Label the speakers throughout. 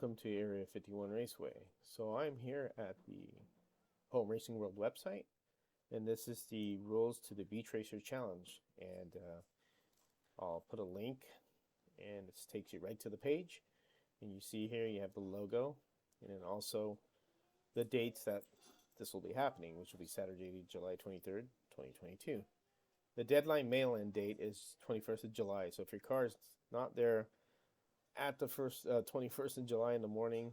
Speaker 1: welcome to Area 51 Raceway. So I'm here at the Home Racing World website, and this is the rules to the Beach Racer Challenge. And I'll put a link, and it takes you right to the page. And you see here you have the logo, and then also the dates that this will be happening, which will be Saturday, July 23rd, 2022. The deadline mail-in date is 21st of July, so if your car is not there at the 21st of July in the morning,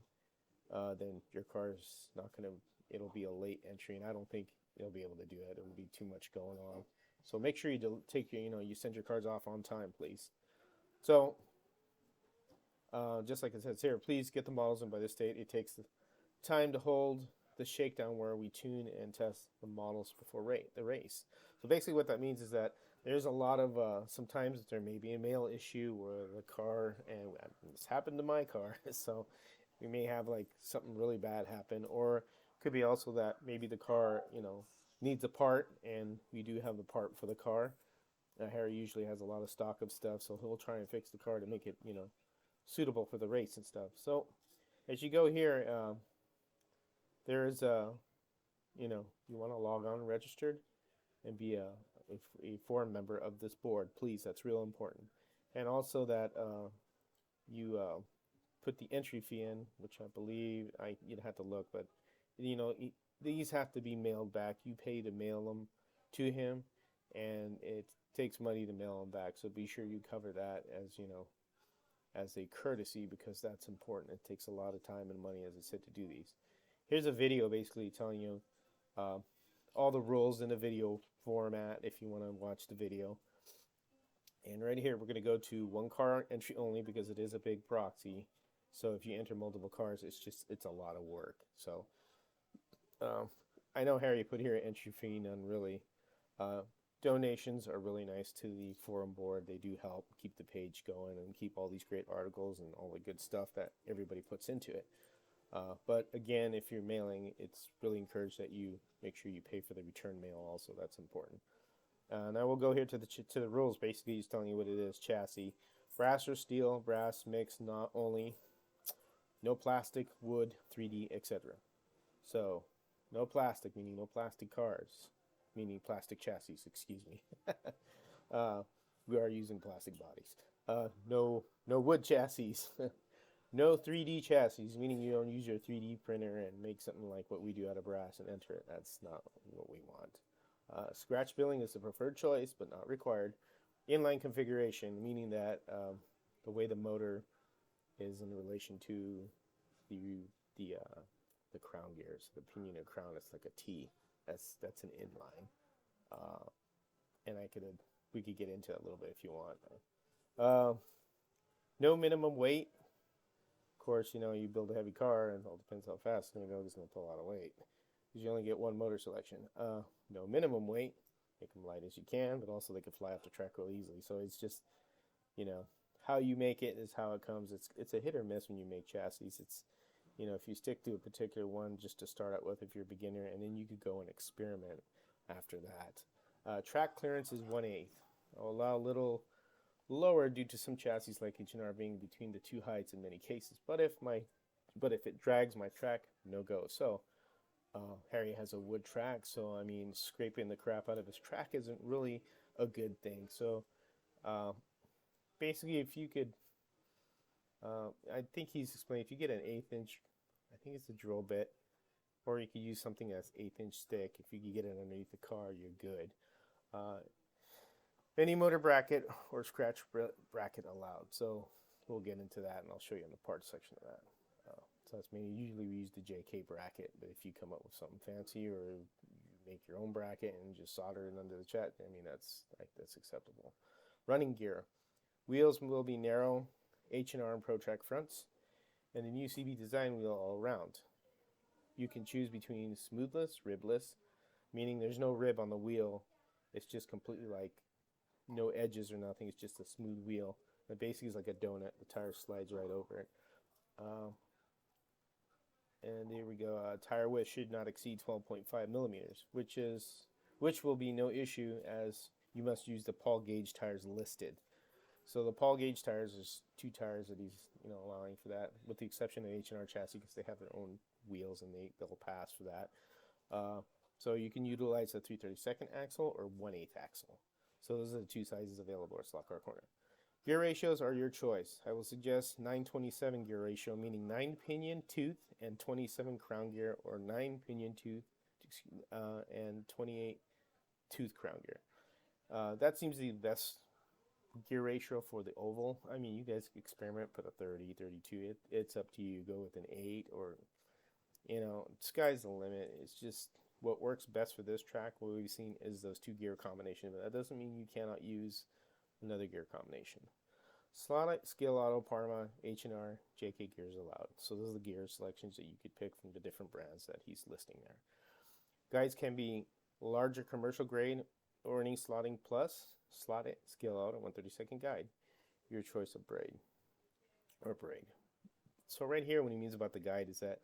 Speaker 1: then your car's not going to, it'll be a late entry, and I don't think it'll be able to do it. It'll be too much going on. So make sure you take your, you send your cars off on time, please. So, just like it says here, please get the models in by this date. It takes the time to hold the shakedown where we tune and test the models before the race. So basically what that means is that there's a lot of, sometimes there may be a mail issue where the car, and this happened to my car, so we may have like something really bad happen, or it could be also that maybe the car, needs a part, and we do have the part for the car. Harry usually has a lot of stock of stuff, so he'll try and fix the car to make it, suitable for the race and stuff. So as you go here, there's you want to log on registered and be a forum member of this board, please. That's real important. And also that you put the entry fee in, which I believe you'd have to look, but these have to be mailed back. You pay to mail them to him, and it takes money to mail them back. So be sure you cover that as a courtesy, because that's important. It takes a lot of time and money, as I said, to do these. Here's a video basically telling you all the rules in a video format if you want to watch the video. And right here we're going to go to one car entry only, because it is a big proxy. So if you enter multiple cars, it's a lot of work. So I know Harry put here entry fee, none really. Donations are really nice to the forum board. They do help keep the page going and keep all these great articles and all the good stuff that everybody puts into it. But again, if you're mailing, it's really encouraged that you make sure you pay for the return mail also. That's important. Now we'll go here to the rules. Basically, he's telling you what it is. Chassis. Brass or steel, brass mix not only. No plastic, wood, 3D, etc. So, no plastic, meaning no plastic cars. Meaning plastic chassis, excuse me. We are using plastic bodies. No wood chassis. No 3D chassis, meaning you don't use your 3D printer and make something like what we do out of brass and enter it. That's not what we want. Scratch building is the preferred choice, but not required. Inline configuration, meaning that the way the motor is in relation to the crown gears, the pinion and crown, it's like a T. That's an inline. And we could get into it a little bit if you want. No minimum weight. Of course, you build a heavy car, and it all depends how fast it's going to pull a lot of weight, because you only get one motor selection. No minimum weight. Make them light as you can, but also they can fly off the track real easily. So it's just, how you make it is how it comes. It's a hit or miss when you make chassis. It's, if you stick to a particular one just to start out with if you're a beginner, and then you could go and experiment after that. Track clearance is 1/8. I'll allow a little lower due to some chassis like H&R being between the two heights in many cases. But if it drags my track, no go. So Harry has a wood track, so I mean, scraping the crap out of his track isn't really a good thing. So basically, if you could, I think he's explained, if you get an 1/8 inch, I think it's a drill bit, or you could use something that's 1/8 inch thick. If you could get it underneath the car, you're good. Any motor bracket or scratch bracket allowed. So we'll get into that, and I'll show you in the parts section of that. So that's mainly, usually we use the JK bracket, but if you come up with something fancy, or you make your own bracket and just solder it under the chat, I mean, that's acceptable. Running gear. Wheels will be narrow H&R and ProTrack fronts, and the new CB design wheel all around. You can choose between smoothless, ribless, meaning there's no rib on the wheel. It's just completely like no edges or nothing. It's just a smooth wheel. It basically is like a donut. The tire slides right over it. And there we go. Tire width should not exceed 12.5 millimeters, which will be no issue, as you must use the Paul gauge tires listed. So the Paul gauge tires, there's 2 tires that he's allowing for that, with the exception of H&R chassis because they have their own wheels and they'll pass for that. So you can utilize a 3/32 axle or 1/8 axle. So those are the 2 sizes available at Slot Car Corner. Gear ratios are your choice. I will suggest 9/27 gear ratio, meaning 9 pinion tooth and 27 crown gear, or 9 pinion tooth and 28 tooth crown gear. That seems to be the best gear ratio for the oval. I mean, you guys experiment, put a 30, 32. It's up to you. Go with an 8, or sky's the limit. It's just what works best for this track. What we've seen is those 2 gear combinations, but that doesn't mean you cannot use another gear combination. Slot, Scale Auto, Parma, H&R, JK gears allowed. So those are the gear selections that you could pick from the different brands that he's listing there. Guides can be larger commercial grade or any slotting plus, slot it, scale out, a 1/32 guide. Your choice of braid or braid. So right here, what he means about the guide is that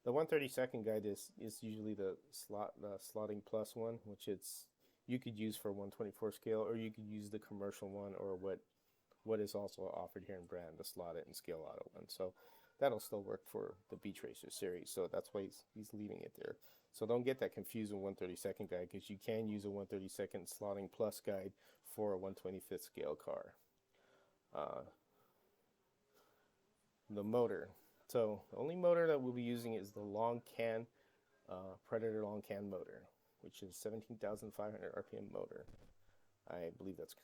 Speaker 1: the 1/32 guide is usually the slotting plus one, which you could use for 1/24 scale, or you could use the commercial one, or what is also offered here in brand, the slot it and scale auto one. So that'll still work for the Beach Racer series. So that's why he's leaving it there. So don't get that confused with 1/32 guide, because you can use a 1/32 slotting plus guide for a 1/25 scale car. The motor. So the only motor that we'll be using is the long can, Predator long can motor, which is 17,500 RPM motor. I believe that's,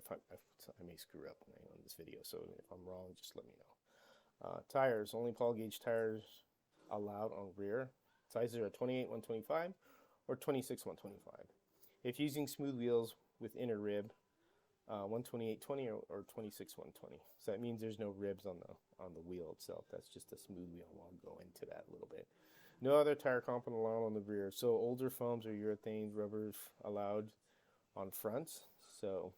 Speaker 1: I may screw up on this video, so if I'm wrong, just let me know. Tires, only Paul gauge tires allowed on rear. Sizes are 28/125 or 26/125. If using smooth wheels with inner rib, 128/20 or 26/120. So that means there's no ribs on the wheel itself. That's just a smooth wheel. I'll go into that a little bit. No other tire component allowed on the rear. So older foams or urethanes, rubbers allowed on fronts. So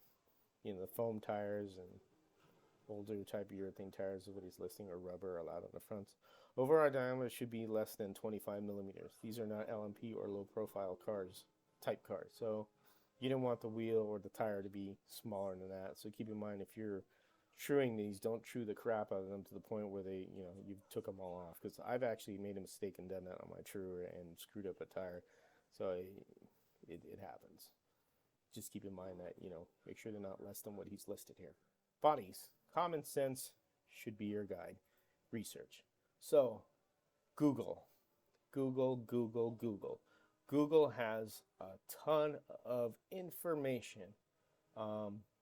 Speaker 1: the foam tires and older type urethane tires is what he's listing, or rubber allowed on the fronts. Overall diameter should be less than 25 millimeters. These are not LMP or low profile type cars. So you don't want the wheel or the tire to be smaller than that. So keep in mind, if you're truing these, don't true the crap out of them to the point where you took them all off. Because I've actually made a mistake and done that on my truer and screwed up a tire. So it happens. Just keep in mind that, make sure they're not less than what he's listed here. Bodies. Common sense should be your guide. Research. So, Google. Google has a ton of information.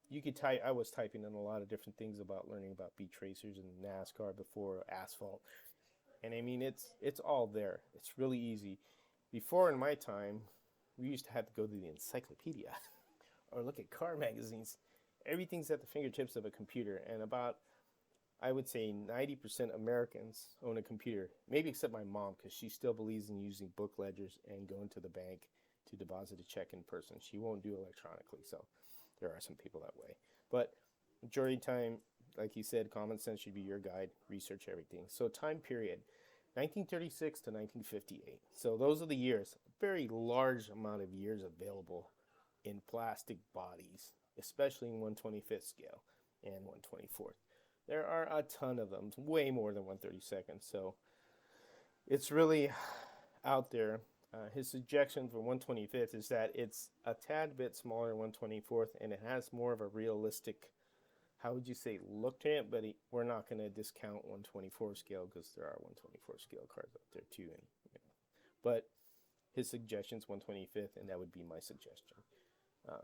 Speaker 1: You could type. I was typing in a lot of different things about learning about beach racers and NASCAR before asphalt, and I mean it's all there. It's really easy. Before, in my time, we used to have to go to the encyclopedia or look at car magazines. Everything's at the fingertips of a computer, and I would say 90% Americans own a computer, maybe except my mom, because she still believes in using book ledgers and going to the bank to deposit a check in person. She won't do electronically, so there are some people that way. But majority of the time, like he said, common sense should be your guide. Research everything. So time period, 1936 to 1958. So those are the years. A very large amount of years available in plastic bodies, especially in 1/25 scale and 1/24. There are a ton of them, way more than 1/32. So it's really out there. His suggestion for 1/25 is that it's a tad bit smaller than 1/24, and it has more of a realistic, how would you say, look to it. But we're not going to discount 1/24 scale, because there are 1/24 scale cars out there too. But his suggestion is 1/25, and that would be my suggestion.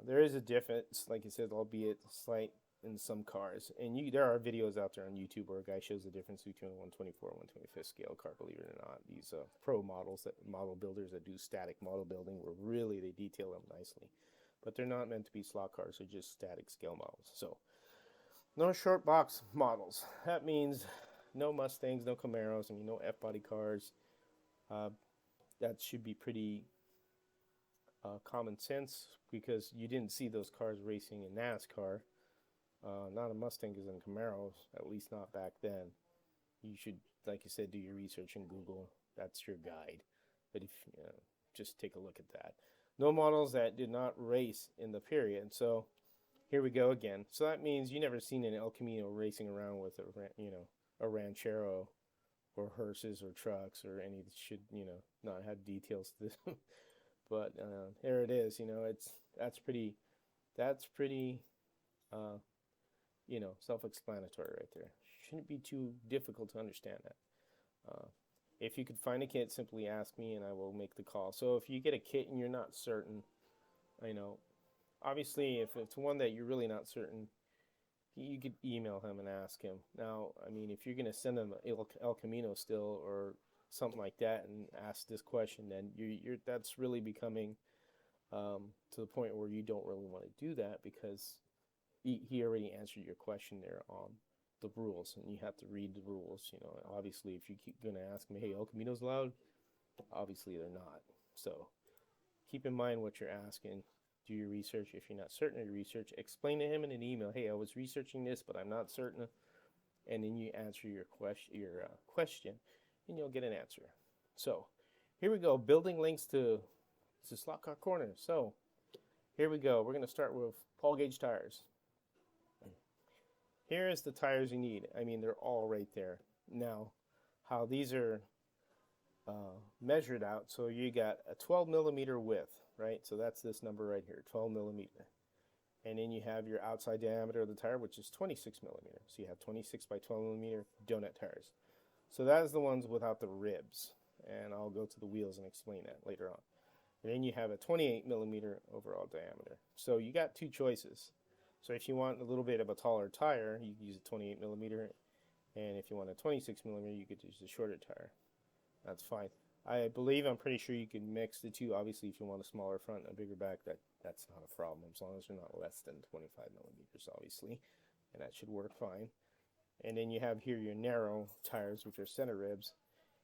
Speaker 1: There is a difference, like I said, albeit slight, in some cars, and there are videos out there on YouTube where a guy shows the difference between a 1/24 and 1/25 scale car. Believe it or not, these pro model builders that do static model building, where really they detail them nicely, but they're not meant to be slot cars. They're just static scale models. So no short box models. That means no Mustangs, no Camaros, no F-body cars. That should be pretty common sense, because you didn't see those cars racing in NASCAR. Not a Mustang is in Camaros, at least not back then. You should, like you said, do your research in Google. That's your guide. But just take a look at that. No models that did not race in the period. So Here we go again. So that means you never seen an El Camino racing around with a ranchero or hearses or trucks or any should not have details to this. But here it is. That's pretty uh, self-explanatory right there. Shouldn't be too difficult to understand that. If you could find a kit, simply ask me and I will make the call. So if you get a kit and you're not certain, obviously if it's one that you're really not certain, you could email him and ask him. Now, I mean, if you're going to send him El Camino still or something like that and ask this question, then that's really becoming to the point where you don't really want to do that because he already answered your question there on the rules, and you have to read the rules. Obviously, if you keep going to ask me, hey, El Camino's allowed, obviously they're not. So keep in mind what you're asking. Do your research. If you're not certain of your research, explain to him in an email, hey, I was researching this, but I'm not certain. And then you answer your question, and you'll get an answer. So here we go, building links to slot car corner. So here we go. We're going to start with Paul gauge tires. Here is the tires you need. I mean, they're all right there. Now, how these are measured out, so you got a 12 millimeter width, right? So that's this number right here, 12 millimeter. And then you have your outside diameter of the tire, which is 26 millimeter. So you have 26 by 12 millimeter donut tires. So that is the ones without the ribs. And I'll go to the wheels and explain that later on. And then you have a 28 millimeter overall diameter. So you got two choices. So if you want a little bit of a taller tire, you can use a 28 millimeter. And if you want a 26 millimeter, you could use a shorter tire. That's fine. I'm pretty sure you can mix the two. Obviously, if you want a smaller front and a bigger back, that's not a problem, as long as they're not less than 25 millimeters, obviously. And that should work fine. And then you have here your narrow tires, which are center ribs.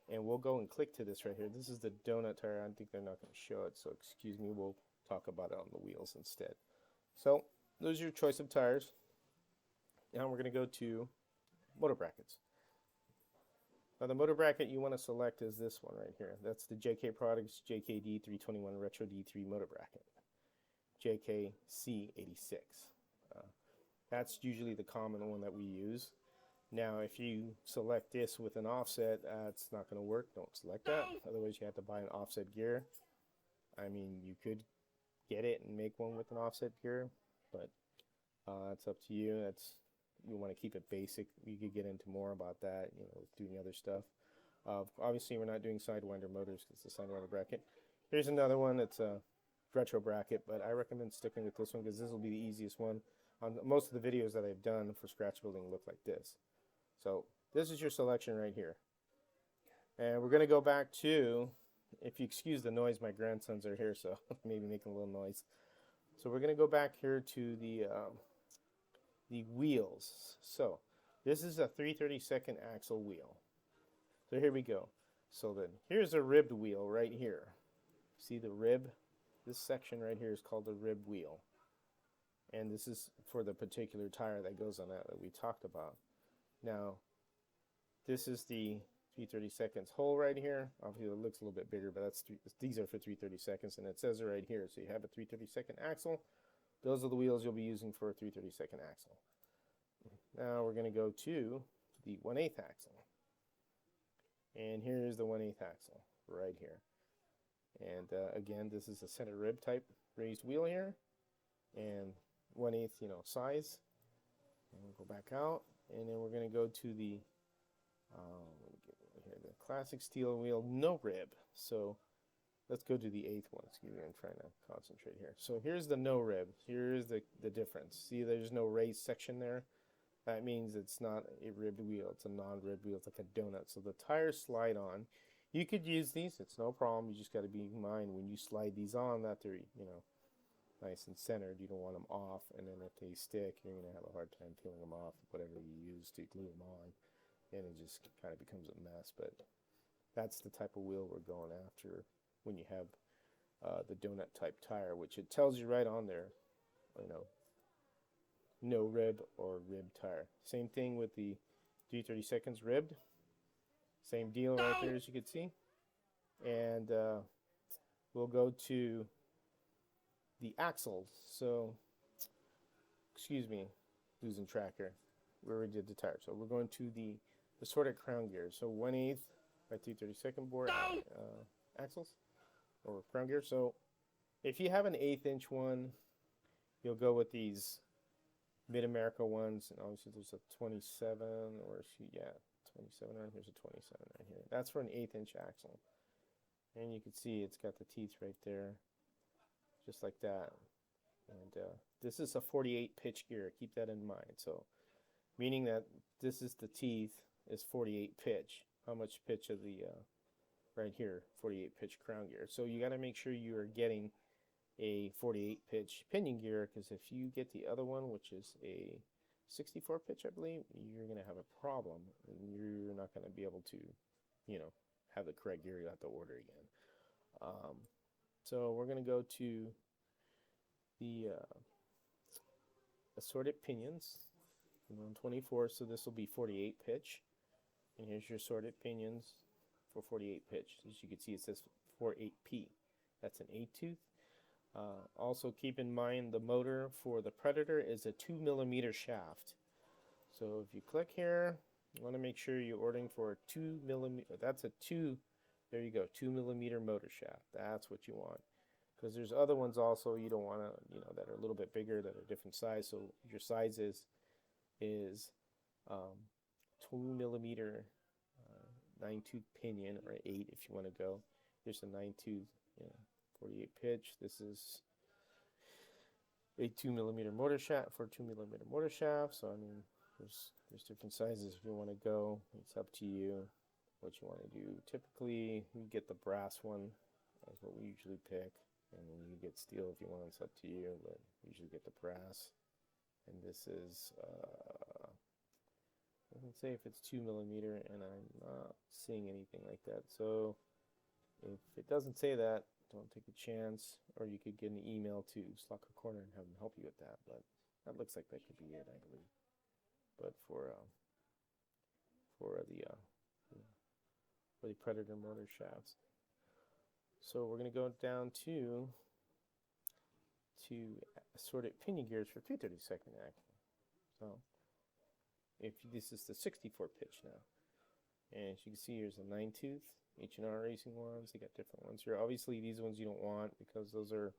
Speaker 1: And we'll go and click to this right here. This is the donut tire. I think they're not going to show it, so excuse me. We'll talk about it on the wheels instead. So those are your choice of tires. Now we're going to go to motor brackets. Now the motor bracket you want to select is this one right here. That's the JK Products JKD 321 Retro D3 motor bracket. JKC86. That's usually the common one that we use. Now if you select this with an offset, that's not going to work. Don't select that. Otherwise you have to buy an offset gear. I mean, you could get it and make one with an offset gear, but it's up to you. You want to keep it basic. You could get into more about that, doing other stuff. Obviously, we're not doing Sidewinder motors because it's a Sidewinder bracket. Here's another one that's a retro bracket, but I recommend sticking with this one because this will be the easiest one. Most of the videos that I've done for scratch building look like this. So this is your selection right here. And we're going to go back to, if you excuse the noise, my grandsons are here, so maybe making a little noise. So we're going to go back here to the wheels. So this is a 3/32 axle wheel. So here we go. So then here's a ribbed wheel right here. See the rib? This section right here is called the rib wheel. And this is for the particular tire that goes on that we talked about. Now, this is the 3/32 hole right here. Obviously it looks a little bit bigger, but these are for 3/32, and it says it right here. So you have a 3/32 axle. Those are the wheels you'll be using for a 3/32 axle. Now we're going to go to the 1/8 axle. And here's the 1/8 axle right here. And again, this is a center rib type raised wheel here. And 1/8, size. And we'll go back out. And then we're going to go to the classic steel wheel, no rib. So let's go to the 8th one. Excuse me, I'm trying to concentrate here. So here's the no rib. Here's the difference. See, there's no raised section there. That means it's not a ribbed wheel. It's a non-ribbed wheel. It's like a donut. So the tires slide on. You could use these. It's no problem. You just got to be in mind when you slide these on that they're, nice and centered. You don't want them off. And then if they stick, you're going to have a hard time peeling them off, whatever you use to glue them on. And it just kind of becomes a mess. But that's the type of wheel we're going after when you have the donut type tire, which it tells you right on there, no rib or ribbed tire. Same thing with the 3/32 ribbed. Same deal right there, as you can see. And we'll go to the axles. So excuse me, losing track here. We already did the tire. So we're going to the assorted crown gears. So 1/8 by 3/32 bore axles or crown gear. So if you have an 1/8 inch one, you'll go with these Mid-America ones. And obviously there's a 27 or yeah, 27 right here's a 27 right here. That's for an 1/8 inch axle. And you can see it's got the teeth right there, just like that. And this is a 48 pitch gear. Keep that in mind. So meaning that this is the teeth is 48 pitch. How much pitch of the right here, 48 pitch crown gear. So you got to make sure you are getting a 48 pitch pinion gear, because if you get the other one, which is a 64 pitch, I believe, you're going to have a problem, and you're not going to be able to, you know, have the correct gear. You have to order again. So we're going to go to the assorted pinions, 124. So this will be 48 pitch, and here's your assorted pinions for 48 pitch. As you can see, it says 48P. That's an 8 tooth. Also keep in mind the motor for the Predator is a 2mm shaft. So if you click here, you want to make sure you're ordering for a 2mm. That's a 2. There you go, 2mm motor shaft. That's what you want. Because there's other ones also you don't want to, you know, that are a little bit bigger, that are different size. So your size is 2mm 9-tooth pinion, or 8 if you want to go. Here's a 9-tooth, 48 pitch. This is a 2mm motor shaft for 2mm motor shaft. So I mean, there's different sizes if you want to go. It's up to you what you want to do. Typically, we get the brass one. That's what we usually pick. And then you get steel if you want. It's up to you, but we usually get the brass. And this is doesn't say if it's 2mm, and I'm not seeing anything like that. So if it doesn't say that, don't take a chance, or you could get an email to Slacker Corner and have them help you with that. But that looks like that could be it, I believe. But for the Predator motor shafts. So we're going to go down to assorted pinion gears for 3/32 axle. So if this is the 64 pitch now, and as you can see, here's a 9-tooth. H&R Racing ones, they got different ones here. Obviously, these ones you don't want because those are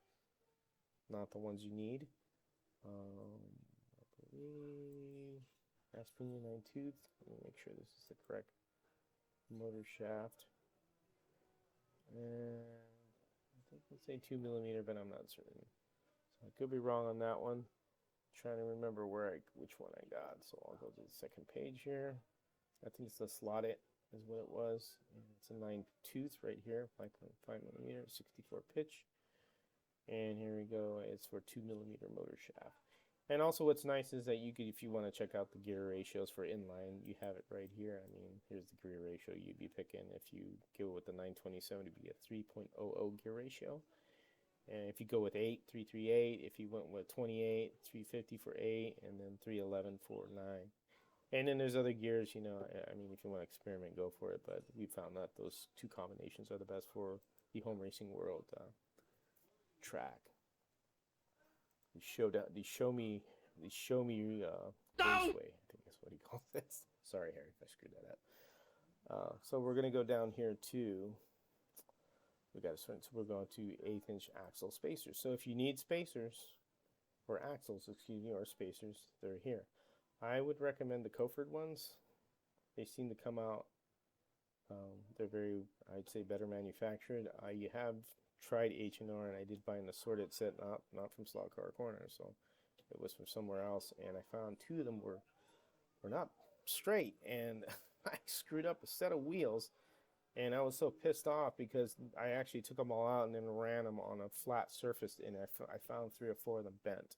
Speaker 1: not the ones you need. I believe that's pinion 9-tooth. Let me make sure this is the correct motor shaft. And I think let's say 2mm, but I'm not certain. So I could be wrong on that one. I'm trying to remember which one I got. So I'll go to the second page here. I think it's the slotted is what it was. And it's a 9-tooth right here, 5.5mm, 64 pitch. And here we go. It's for 2mm motor shaft. And also what's nice is that you could, if you want to check out the gear ratios for inline, you have it right here. I mean, here's the gear ratio you'd be picking. If you go with the 927, it'd be a 3.00 gear ratio. And if you go with 8, 338. If you went with 28, 350 for 8, and then 311 for 9. And then there's other gears, you know, I mean, if you want to experiment, go for it. But we found that those two combinations are the best for the home racing world track. They show me raceway, I think that's what he calls this. Sorry, Harry, if I screwed that up. So we're going to go down here to, so we're going to 1/8 inch axle spacers. So if you need spacers, or axles, excuse me, or spacers, they're here. I would recommend the Coford ones. They seem to come out, they're very, I'd say, better manufactured. I have tried H&R, and I did buy an assorted set, not from Slot Car Corner, so it was from somewhere else, and I found 2 of them were not straight, and I screwed up a set of wheels, and I was so pissed off because I actually took them all out and then ran them on a flat surface, and I found 3 or 4 of them bent.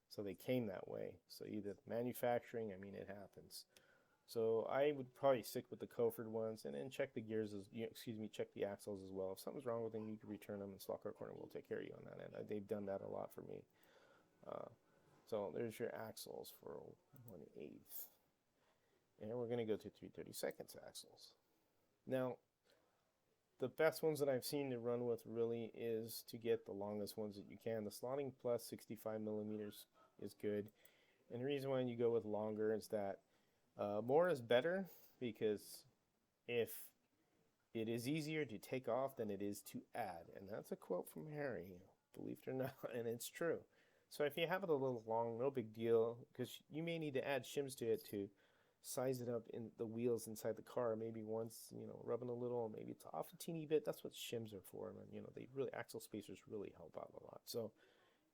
Speaker 1: So they came that way. So either manufacturing, I mean, it happens. So I would probably stick with the Coford ones, and then check the gears, check the axles as well. If something's wrong with them, you can return them, and Slot Car Corner will take care of you on that. And they've done that a lot for me. So there's your axles for 1/8. And we're going to go to 3/32 axles. Now, the best ones that I've seen to run with really is to get the longest ones that you can. The Slotting Plus 65mm is good. And the reason why you go with longer is that more is better, because if it is easier to take off than it is to add. And that's a quote from Harry, believe it or not, and it's true. So if you have it a little long, no big deal, because you may need to add shims to it to size it up in the wheels inside the car. Maybe once, rubbing a little, maybe it's off a teeny bit. That's what shims are for. And, they really, axle spacers really help out a lot. So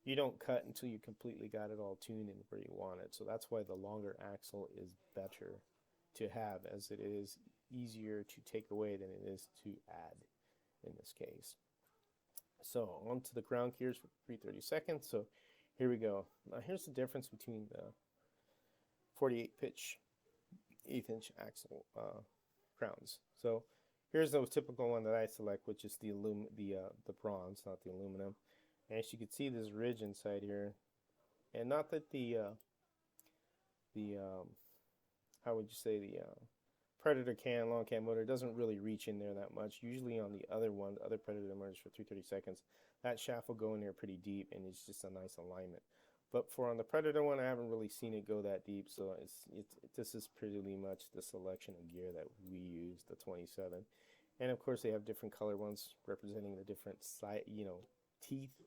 Speaker 1: you don't cut until you completely got it all tuned and where you want it. So that's why the longer axle is better to have, as it is easier to take away than it is to add in this case. So on to the ground gears for 3/32. So here we go. Now here's the difference between the 48 pitch 1/8 inch axle crowns. So here's the typical one that I select, which is the bronze, not the aluminum. And as you can see, this ridge inside here, and not that the how would you say, the Predator long cam motor doesn't really reach in there that much. Usually on the other Predator motors for 3/32, that shaft will go in there pretty deep, and it's just a nice alignment. But on the Predator one, I haven't really seen it go that deep, so this is pretty much the selection of gear that we use, the 27. And of course, they have different color ones representing the different teeth.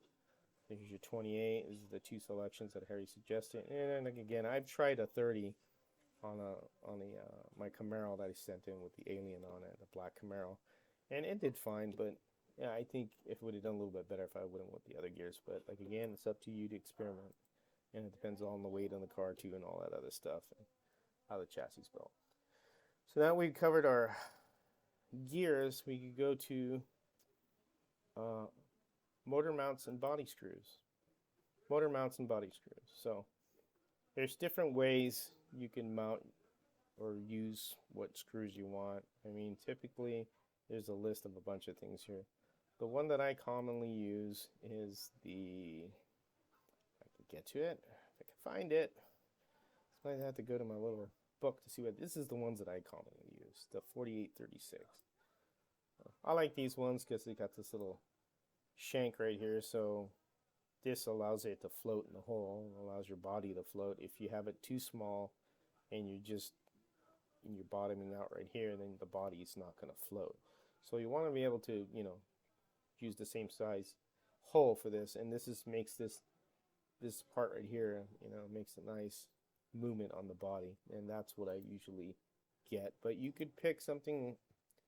Speaker 1: Here's your 28. These are the two selections that Harry suggested. And again, I've tried a 30 on my Camaro that I sent in with the alien on it, the black Camaro, and it did fine. But yeah, I think it would have done a little bit better if I would have went the other gears. But again, it's up to you to experiment, and it depends on the weight on the car too, and all that other stuff, and how the chassis is built. So now we've covered our gears, we could go to motor mounts and body screws. Motor mounts and body screws. So there's different ways you can mount or use what screws you want. I mean, typically there's a list of a bunch of things here. The one that I commonly use is I can get to it, if I can find it. So I have to go to my little book to see what this is. The ones that I commonly use, the 4836. I like these ones because they got this little shank right here, so this allows it to float in the hole, allows your body to float. If you have it too small and you're bottoming out right here, then the body is not going to float. So you want to be able to, use the same size hole for this, and this makes this part right here, makes a nice movement on the body, and that's what I usually get. But you could pick something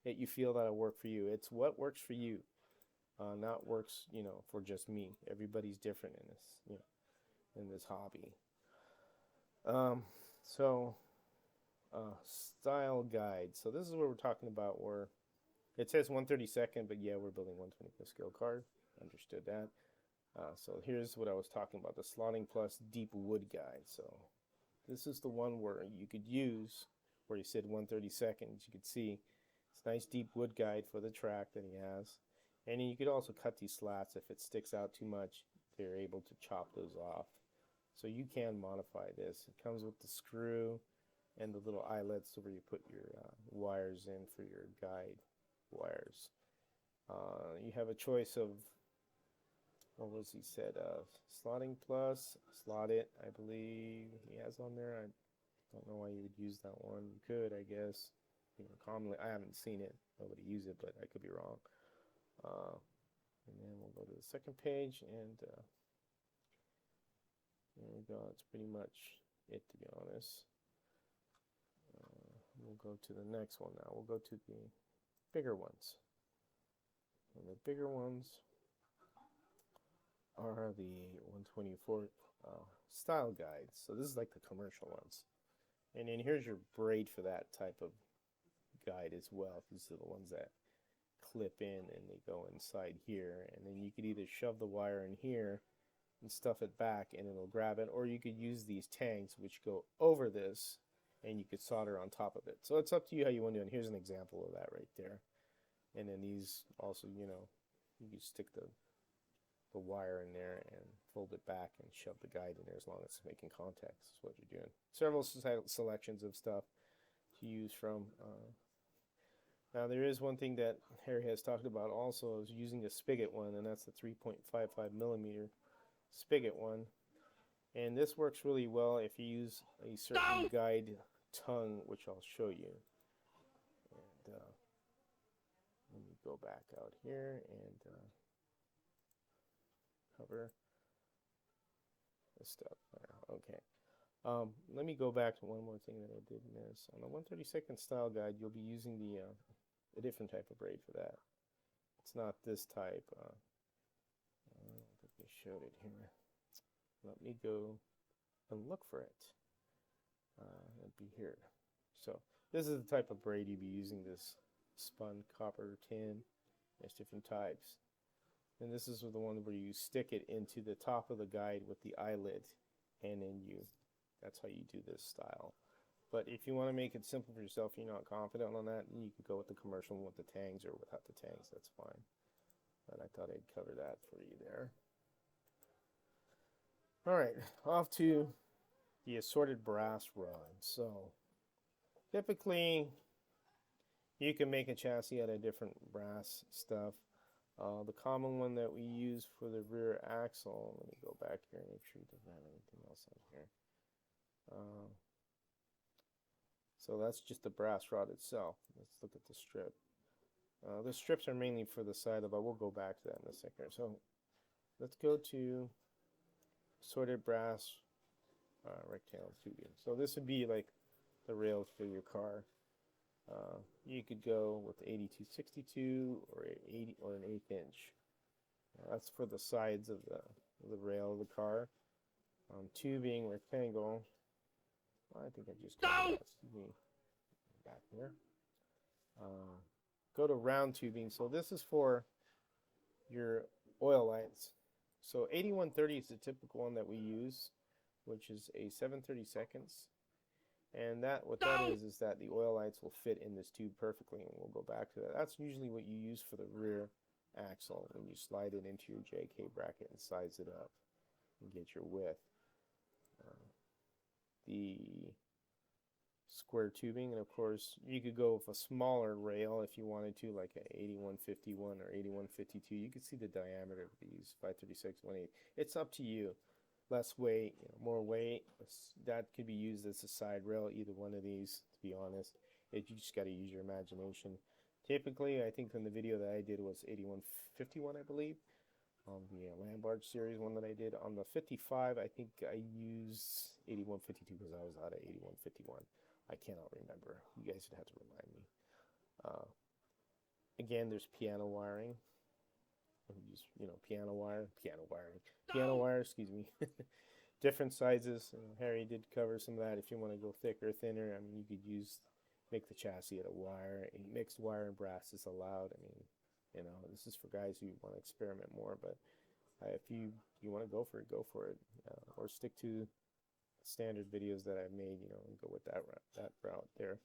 Speaker 1: that you feel that'll work for you. It's what works for you. Not works, for just me. Everybody's different in this, in this hobby. Style guide. So this is what we're talking about, where it says 1/32, but yeah, we're building 1/25 scale card. Understood that. So here's what I was talking about, the Slotting Plus Deep Wood Guide. So this is the one where you could use, where he said 1/32. You could see it's a nice deep wood guide for the track that he has. And then you could also cut these slats. If it sticks out too much, they're able to chop those off. So you can modify this. It comes with the screw and the little eyelets where you put your wires in for your guide wires. You have a choice of, what was he said, Slotting Plus, Slot It, I believe he has on there. I don't know why you would use that one. You could, I guess. Commonly, I haven't seen it. Nobody use it, but I could be wrong. And then we'll go to the second page, and there we go. That's pretty much it, to be honest. We'll go to the next one now. We'll go to the bigger ones. And the bigger ones are the 124 style guides. So this is like the commercial ones. And then here's your braid for that type of guide as well. These are the ones that clip in and they go inside here, and then you could either shove the wire in here and stuff it back and it'll grab it, or you could use these tangs which go over this and you could solder on top of it. So it's up to you how you want to do it. And here's an example of that right there. And then these also, you can stick the wire in there and fold it back and shove the guide in there as long as it's making contact. That's what you're doing. Several selections of stuff to use from. Now there is one thing that Harry has talked about also, is using a spigot one, and that's the 3.55 millimeter spigot one. And this works really well if you use a certain guide tongue, which I'll show you. And let me go back out here and cover this stuff. Okay. Let me go back to one more thing that I did miss. On the 132nd style guide, you'll be using a different type of braid for that. It's not this type. I don't think they showed it here. Let me go and look for it. It'll be here. So this is the type of braid you'd be using, this spun copper tin. There's different types. And this is the one where you stick it into the top of the guide with the eyelet, and then that's how you do this style. But if you want to make it simple for yourself, you're not confident on that, you could go with the commercial one with the tangs or without the tangs, that's fine. But I thought I'd cover that for you there. Alright, off to the assorted brass rod. So typically you can make a chassis out of different brass stuff. The common one that we use for the rear axle, let me go back here and make sure you don't have anything else on here. So that's just the brass rod itself. Let's look at the strip. The strips are mainly for the side of it. We'll go back to that in a second. So let's go to assorted brass rectangle tubing. So this would be like the rails for your car. You could go with 8262 or 80 or an 1/8 inch. That's for the sides of the rail of the car. Tubing rectangle. I think I just covered that. Excuse me. Back here. Go to round tubing. So this is for your oil lights. So 8130 is the typical one that we use, which is a 7/32. And what that is that the oil lights will fit in this tube perfectly, and we'll go back to that. That's usually what you use for the rear axle when you slide it into your JK bracket and size it up and get your width. The square tubing, and of course you could go with a smaller rail if you wanted to, like an 8151 or 8152. You can see the diameter of these 536, 1/8. It's up to you. Less weight, more weight, that could be used as a side rail, either one of these, to be honest. You just got to use your imagination. Typically, I think in the video that I did was 8151, I believe, on the Landbarge series one that I did. On the 55, I think I used 8152 because I was out of 8151. I cannot remember. You guys would have to remind me. Again, there's piano wiring. Use, piano wire, excuse me. Different sizes. Harry did cover some of that. If you want to go thicker or thinner, I mean, you could make the chassis out of wire. A mixed wire and brass is allowed. I mean, this is for guys who want to experiment more, but if you want to go for it, or stick to standard videos that I've made, and go with that route there.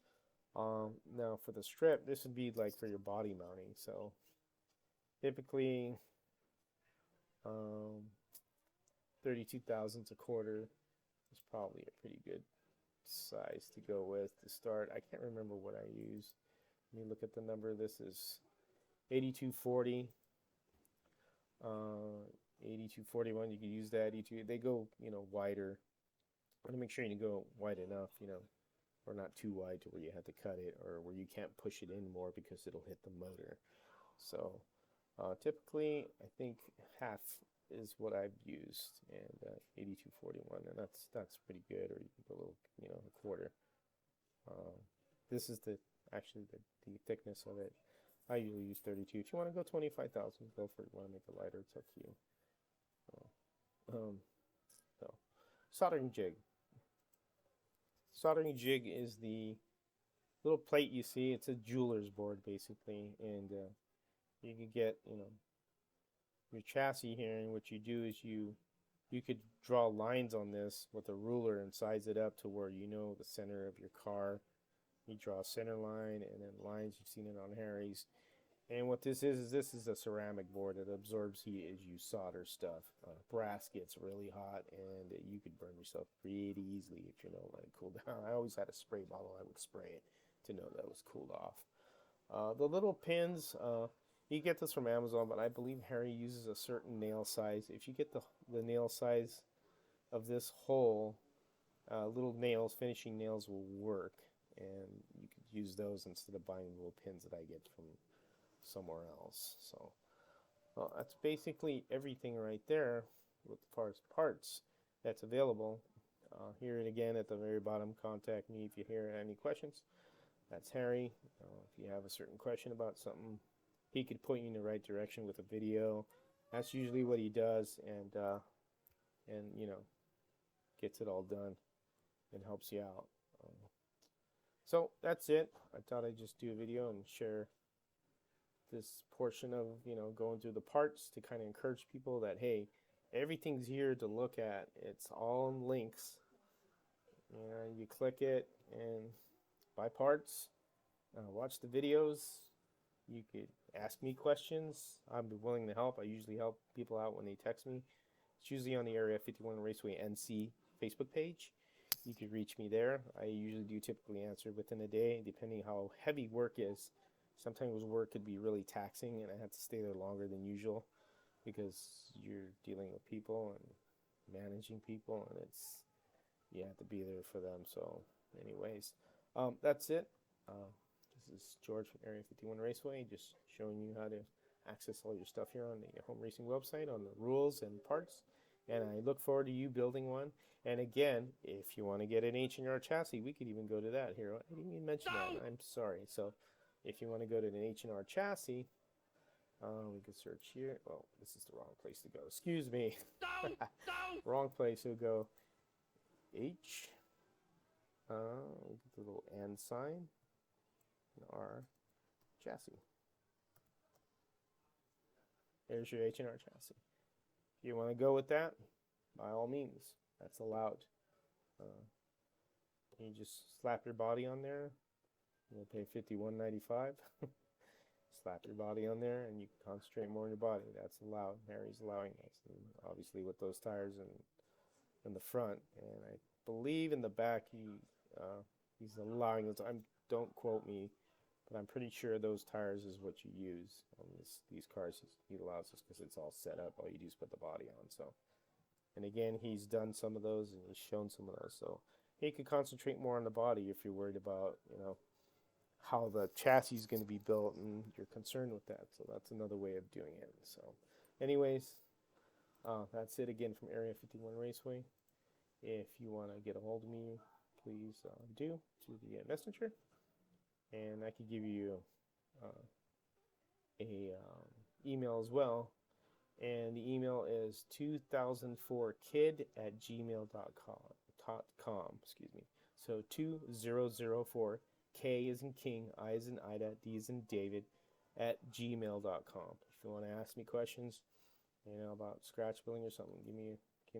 Speaker 1: Now for the strip, this would be like for your body mounting. So typically 32 thousandths a quarter is probably a pretty good size to go with to start. I can't remember what I used. Let me look at the number. This is 8240, 8241. You could use that. 82. They go wider. I want to make sure you go wide enough, or not too wide to where you have to cut it, or where you can't push it in more because it'll hit the motor. So typically, I think half is what I've used, and 8241, and that's pretty good. Or you can go a little, a quarter. This is the thickness of it. I usually use 32. If you want to go 25 thousandths, go for it. You want to make it lighter, it's up to you. So soldering jig. Soldering jig is the little plate you see. It's a jeweler's board basically, and you can get your chassis here, and what you do is you could draw lines on this with a ruler and size it up to where the center of your car. You draw a center line and then lines. You've seen it on Harry's. And what this is a ceramic board that absorbs heat as you solder stuff. Brass gets really hot, and you could burn yourself pretty easily if let it cool down. I always had a spray bottle. I would spray it to know that it was cooled off. The little pins, you get this from Amazon, but I believe Harry uses a certain nail size. If you get the nail size of this hole, little nails, finishing nails will work, and you could use those instead of buying little pins that I get from somewhere else. So well, that's basically everything right there with as far as parts that's available. Here it again at the very bottom, contact me if you hear any questions. That's Harry. If you have a certain question about something, he could point you in the right direction with a video. That's usually what he does, and you know, gets it all done and helps you out. So that's it. I thought I'd just do a video and share this portion of, you know, going through the parts to kind of encourage people that, hey, everything's here to look at. It's all in links. You click it and buy parts, watch the videos. You could ask me questions. I'm willing to help. I usually help people out when they text me. It's usually on the Area 51 Raceway NC Facebook page. You could reach me there. I usually do typically answer within a day, depending how heavy work is. Sometimes work could be really taxing, and I have to stay there longer than usual because you're dealing with people and managing people, and you have to be there for them. So, anyways, that's it. This is George from Area 51 Raceway, just showing you how to access all your stuff here on the home racing website on the rules and parts. And I look forward to you building one. And again, if you want to get an H&R chassis, we could even go to that here. I didn't even mention that. I'm sorry. So if you want to go to an H&R chassis, we could search here. Well, this is the wrong place to go. Excuse me. Wrong place. We'll go H. We'll get the little and sign. R chassis. There's your H&R chassis. If you want to go with that, by all means, that's allowed. You just slap your body on there. You'll pay $51.95. Slap your body on there, and you can concentrate more on your body. That's allowed. Harry's allowing that. And obviously, with those tires in the front, and I believe in the back, he's allowing those. Don't quote me, but I'm pretty sure those tires is what you use on these cars. He allows us because it's all set up. All you do is put the body on. So, and again, he's done some of those and he's shown some of those. So he could concentrate more on the body if you're worried about, you know, how the chassis is going to be built and you're concerned with that. So that's another way of doing it. So, anyways, that's it again from Area 51 Raceway. If you want to get a hold of me, please do to the messenger. And I could give you email as well, and the email is 2004kid@gmail.com. Excuse me. So 2004 K is in King, I is in Ida, D is in David @gmail.com. If you want to ask me questions, you know, about scratch building or something, give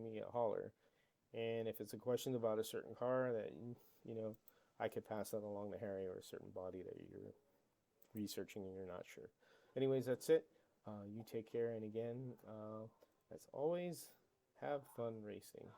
Speaker 1: me a holler. And if it's a question about a certain car that you know, I could pass that along to Harry, or a certain body that you're researching and you're not sure. Anyways, that's it. You take care, and again, as always, have fun racing.